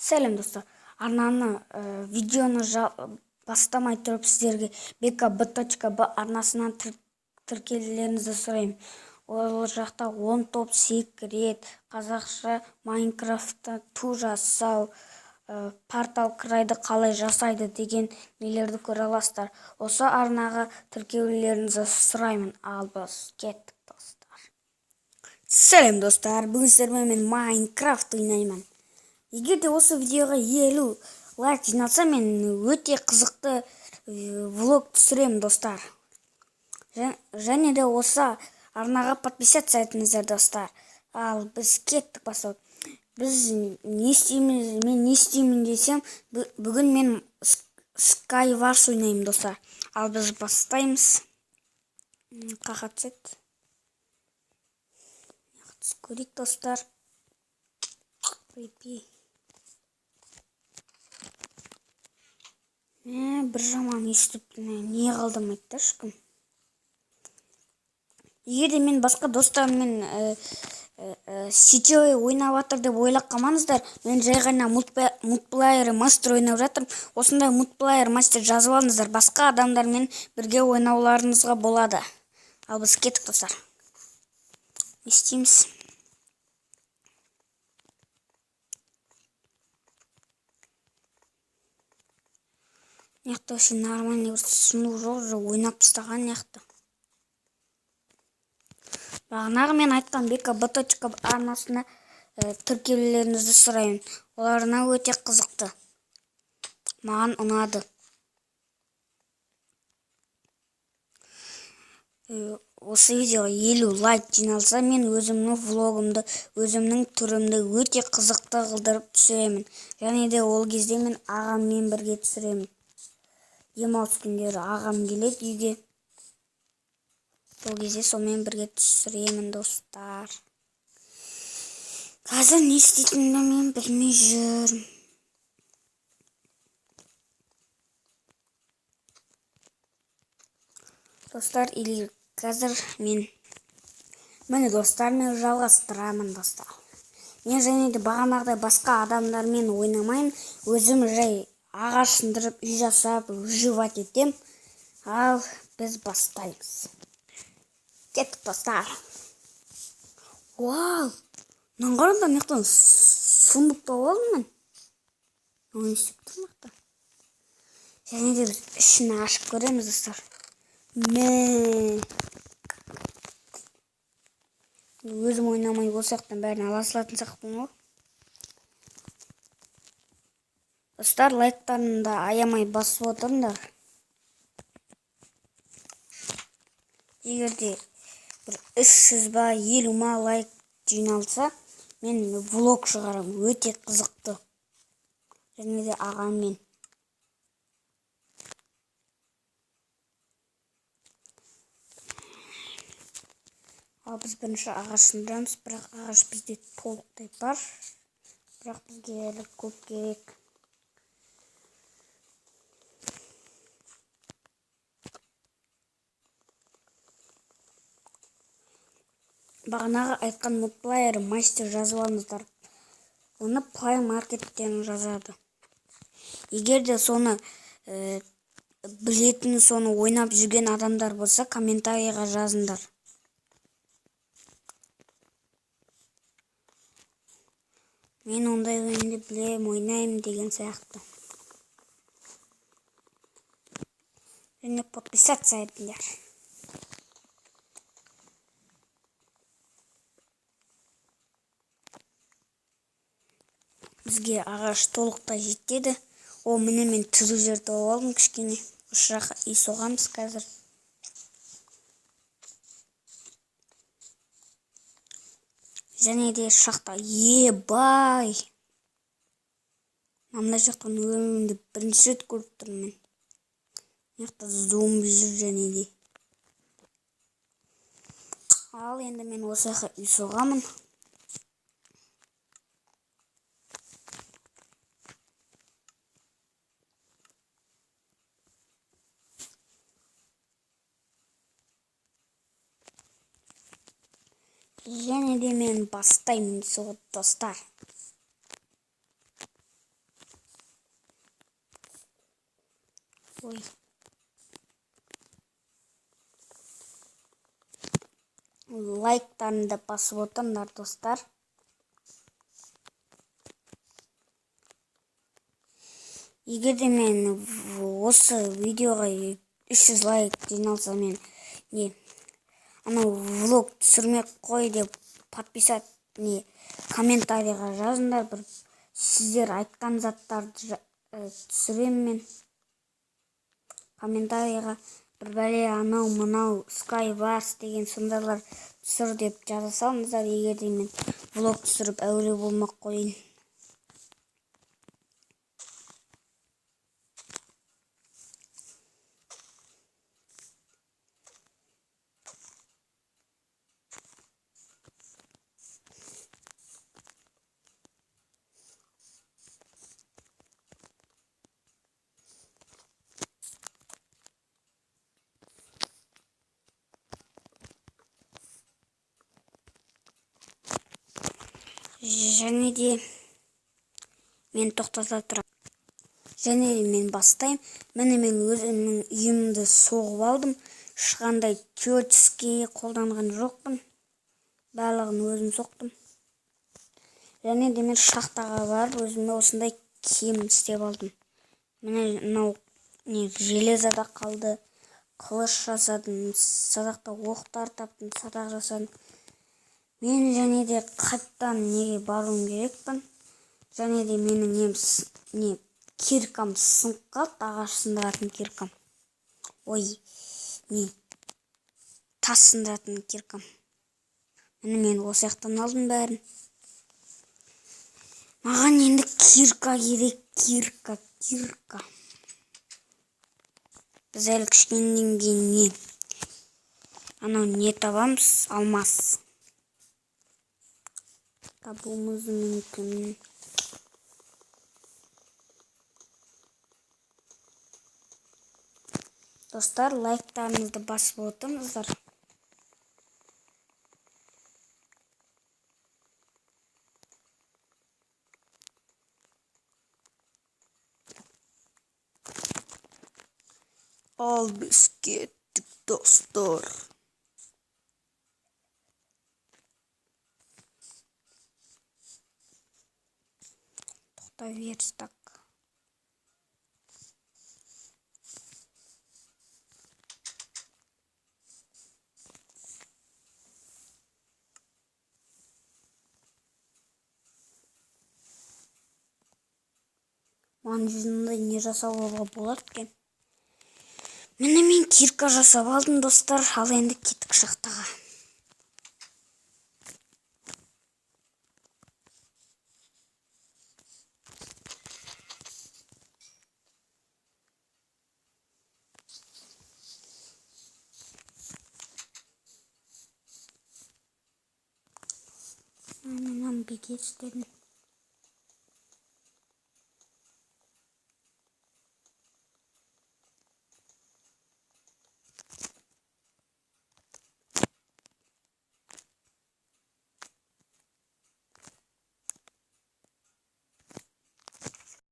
Сәлем достар. Арнаны видеоны бастамай тұрып сіздерге bk.b арнасынан тіркелулеріңізді сұраймын. Ол жақта 10 топ секрет, қазақша Майнкрафтта ту жасау, портал крайды қалай жасайды деген нелерді көре аласыздар. Осы арнаға тіркелулеріңізді сұраймын. Ал біз кеттік достар. Сәлем достар. Бүгін сіздермен мен Майнкрафт ойнаймын. Егер де осы видеоға 50 лайк жиналса, мен өте қызықты влог түсіремін достар. Және де осы арнаға подписаться етіңіздер достар. Ал біз кеттік бастап. Біз не істейміз, мен не істеймін десем, бүгін мен Skywars ойнаймын достар. Ал біз бастаймыз. Қақатсет. Көрейік достар. Бір жаман естіп не қалдым айтты ешкім. Егер де мен басқа достарыммен сетевой ойнап жатыр деп ойлап қалмаңыздар. Мен жай ғана мультплеер мастер ойнап жатырмын. Осындай мультплеер мастер жазып алыңыздар. Басқа адамдармен бірге ойнауларыңызға болады. Ал біз кеттік достар. Не істейміз? Неқті осы нормальный бір сұмдық жоқ, ойнап тастаған неқті. Бағанағы мен айтқан bk.b арнасына тіркелулеріңізді сұраймын. Оларына өте қызықты. Маған ұнады. Осы видеоға 50 лайк жиналса, мен өзімнің влогымды, өзімнің түрімді өте қызықты қылдырып түсіремін. Және де ол кезде мен ағаммен бірге түсіремін. Демалыс күндері ағам келеді үйге. Сол кезде сонымен бірге түсіремін достар. Қазір не істейтінімді мен білмей жүрмін. Достар, қазір мені достармен жалғастырамын достар. Мен және де бағанағыдай басқа адамдармен ойнамайын. Өзім жай ағаш сындырып, үй жасап, выживать етем. Ал біз бастаймыз. Кеттік достар. Вау! Наңғарында мектен сұмдық тауып алдым мен. Оны істеп тұрмақты. Және де біз ішін ашып көреміз достар. Өзім ойнамай болсақтан бәрін ала салатын сақтың ғой. Достар, лайктарын да аямай басып отырыңдар. Егер де бір 300 ба 50 ма лайк жиналса, мен влог шығарам, өте қызықты. Және де ағаммен. Ал біз бірінші ағаш сындырамыз, бірақ ағаш бізде толықтай бар. Бірақ бізге әлі көп керек. Бағанағы айтқан мультплеер мастер жазып алыңыздар. Оны Play Market'тен жазады. Егер де соны білетін, соны ойнап жүрген адамдар болса, комментарийға жазыңдар. Мен ондай ойынды білем, ойнаймын деген сияқты. Және подписаться етіңдер. Бізге ағаш толықтай жетеді. О, міне мен түзу жер тауып алдым кішкене. Үш жаққа үй соғамыз қазір. Және де шақта ебай. Мына жақтан өмірімді бірінші рет көріп тұрмын. Мына зомби жүр және де. Ал енді мен осы жаққа үй соғамын. Және де мен бастаймын соғып достар. Ой. Лайктарыңды басып отырыңдар достар. Егер де мен осы видеоға 300 лайк жиналса, мен анау влог түсірмек қой деп комментарийға жазыңдар. Бір сіздер айтқан заттарды түсірем мен. Комментарийға бір бәле анау мынау Skywars деген сондайлар түсір деп жаза салыңыздар. Егер де мен влог түсіріп әуре болмақ қойын. Және де мен тоқтата тұрам. Және де мен бастайым. Міне мен өзімнің үйімді соғып алдым. Ешқандай теоретический қолданған жоқпын. Барлығын өзім соқтым. Және де мен шахтаға барып өзіме осындай киім істеп алдым. Міне мынау железода қалды. Қылыш жасадым. Садақта оқтар таптым. Садақ жасадым. Мен және де қайттан неге баруым керекпін. Және де менің киркам сынып қалды, ағаш сындыратын киркам. Ой, тас сындыратын киркам. Міне мен осы жақтан алдым бәрін. Маған енді кирка керек, кирка. Біз әлі кішкенеден кейін анау не табамыз? Алмас. Табуымыз мүмкін. Достар, лайктарыңызды басып отырыңыздар. Ал біз кеттік, достар. Тоқта верстак. Маған жүзінде не жасауға болады екен? Міне мен кирка жасап алдым, достар. Ал енді кеттік шахтаға. Мынам бекет істедім.